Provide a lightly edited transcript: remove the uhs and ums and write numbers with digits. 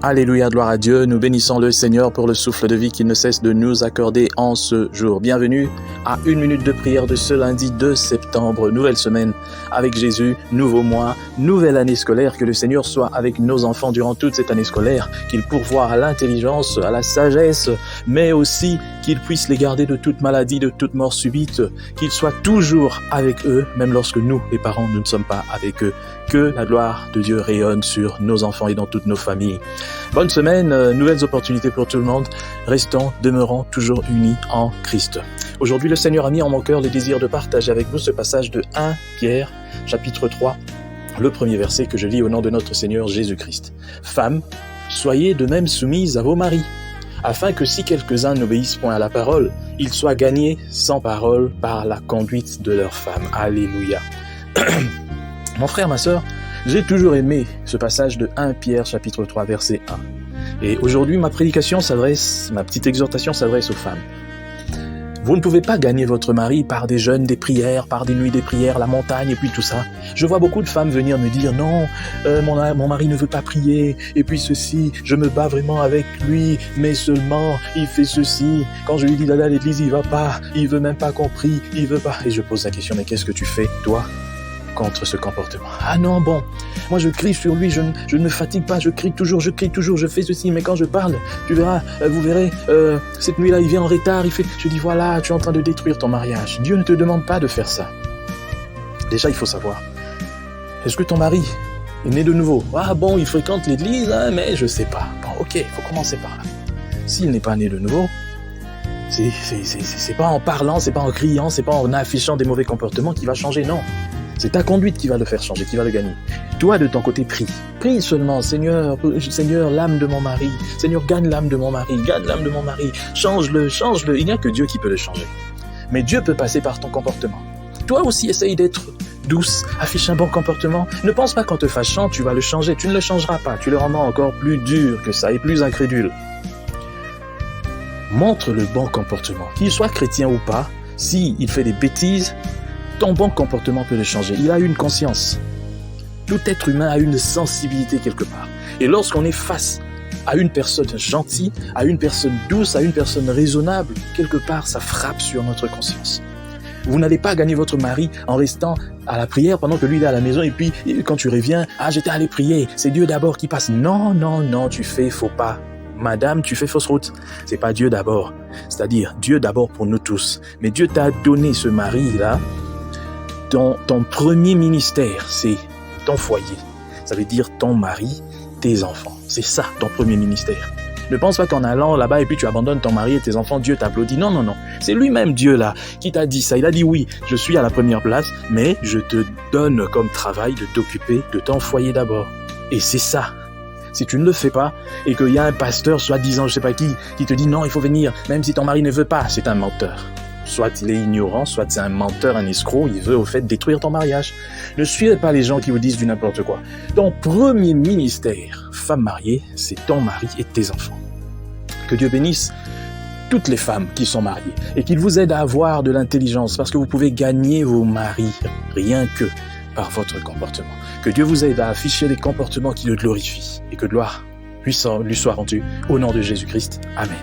Alléluia, gloire à Dieu, nous bénissons le Seigneur pour le souffle de vie qu'il ne cesse de nous accorder en ce jour. Bienvenue à 1 minute de prière de ce lundi 2 septembre, nouvelle semaine avec Jésus, nouveau mois, nouvelle année scolaire. Que le Seigneur soit avec nos enfants durant toute cette année scolaire, qu'il pourvoie à l'intelligence, à la sagesse, mais aussi qu'il puisse les garder de toute maladie, de toute mort subite, qu'il soit toujours avec eux, même lorsque nous, les parents, nous ne sommes pas avec eux. Que la gloire de Dieu rayonne sur nos enfants et dans toutes nos familles. Bonne semaine, nouvelles opportunités pour tout le monde. Restons, demeurons toujours unis en Christ. Aujourd'hui, le Seigneur a mis en mon cœur le désir de partager avec vous ce passage de 1 Pierre, chapitre 3, le premier verset que je lis au nom de notre Seigneur Jésus-Christ. Femmes, soyez de même soumises à vos maris, afin que si quelques-uns n'obéissent point à la parole, ils soient gagnés sans parole par la conduite de leurs femmes. Alléluia. Mon frère, ma sœur, j'ai toujours aimé ce passage de 1 Pierre chapitre 3 verset 1. Et aujourd'hui, ma petite exhortation s'adresse aux femmes. Vous ne pouvez pas gagner votre mari par des jeûnes, des prières, par des nuits des prières, la montagne et puis tout ça. Je vois beaucoup de femmes venir me dire non, mon mari ne veut pas prier et puis ceci, je me bats vraiment avec lui, mais seulement il fait ceci. Quand je lui dis d'aller à l'église, il va pas, il veut même pas qu'on prie, il veut pas. Et je pose la question, mais qu'est-ce que tu fais, toi, contre ce comportement? Ah non, bon, moi je crie sur lui, je ne me fatigue pas, je crie toujours, je fais ceci, mais quand je parle, tu verras, vous verrez, cette nuit-là, il vient en retard, je dis voilà, tu es en train de détruire ton mariage. Dieu ne te demande pas de faire ça. Déjà, il faut savoir, est-ce que ton mari est né de nouveau? Ah bon, il fréquente l'église, hein, mais je sais pas. Bon, ok, il faut commencer par là. S'il n'est pas né de nouveau, c'est pas en parlant, c'est pas en criant, c'est pas en affichant des mauvais comportements qui va changer, non. C'est ta conduite qui va le faire changer, qui va le gagner. Toi, de ton côté, prie. Prie seulement, Seigneur, l'âme de mon mari. Seigneur, gagne l'âme de mon mari, change-le. Il n'y a que Dieu qui peut le changer. Mais Dieu peut passer par ton comportement. Toi aussi, essaye d'être douce, affiche un bon comportement. Ne pense pas qu'en te fâchant, tu vas le changer. Tu ne le changeras pas. Tu le rendras encore plus dur que ça et plus incrédule. Montre le bon comportement. Qu'il soit chrétien ou pas, s'il fait des bêtises, ton bon comportement peut le changer. Il a une conscience. Tout être humain a une sensibilité quelque part. Et lorsqu'on est face à une personne gentille, à une personne douce, à une personne raisonnable, quelque part, ça frappe sur notre conscience. Vous n'allez pas gagner votre mari en restant à la prière pendant que lui il est à la maison et puis quand tu reviens, j'étais allé prier, c'est Dieu d'abord qui passe. Non, tu fais faux pas. Madame, tu fais fausse route. C'est pas Dieu d'abord. C'est-à-dire Dieu d'abord pour nous tous. Mais Dieu t'a donné ce mari-là. Ton premier ministère, c'est ton foyer. Ça veut dire ton mari, tes enfants. C'est ça, ton premier ministère. Ne pense pas qu'en allant là-bas et puis tu abandonnes ton mari et tes enfants, Dieu t'applaudit. Non. C'est lui-même, Dieu, là, qui t'a dit ça. Il a dit oui, je suis à la première place, mais je te donne comme travail de t'occuper de ton foyer d'abord. Et c'est ça. Si tu ne le fais pas et qu'il y a un pasteur, soi-disant, je sais pas qui te dit non, il faut venir, même si ton mari ne veut pas, c'est un menteur. Soit il est ignorant, soit c'est un menteur, un escroc, il veut au fait détruire ton mariage. Ne suivez pas les gens qui vous disent du n'importe quoi. Ton premier ministère, femme mariée, c'est ton mari et tes enfants. Que Dieu bénisse toutes les femmes qui sont mariées et qu'il vous aide à avoir de l'intelligence parce que vous pouvez gagner vos maris rien que par votre comportement. Que Dieu vous aide à afficher des comportements qui le glorifient et que gloire lui soit rendue au nom de Jésus-Christ. Amen.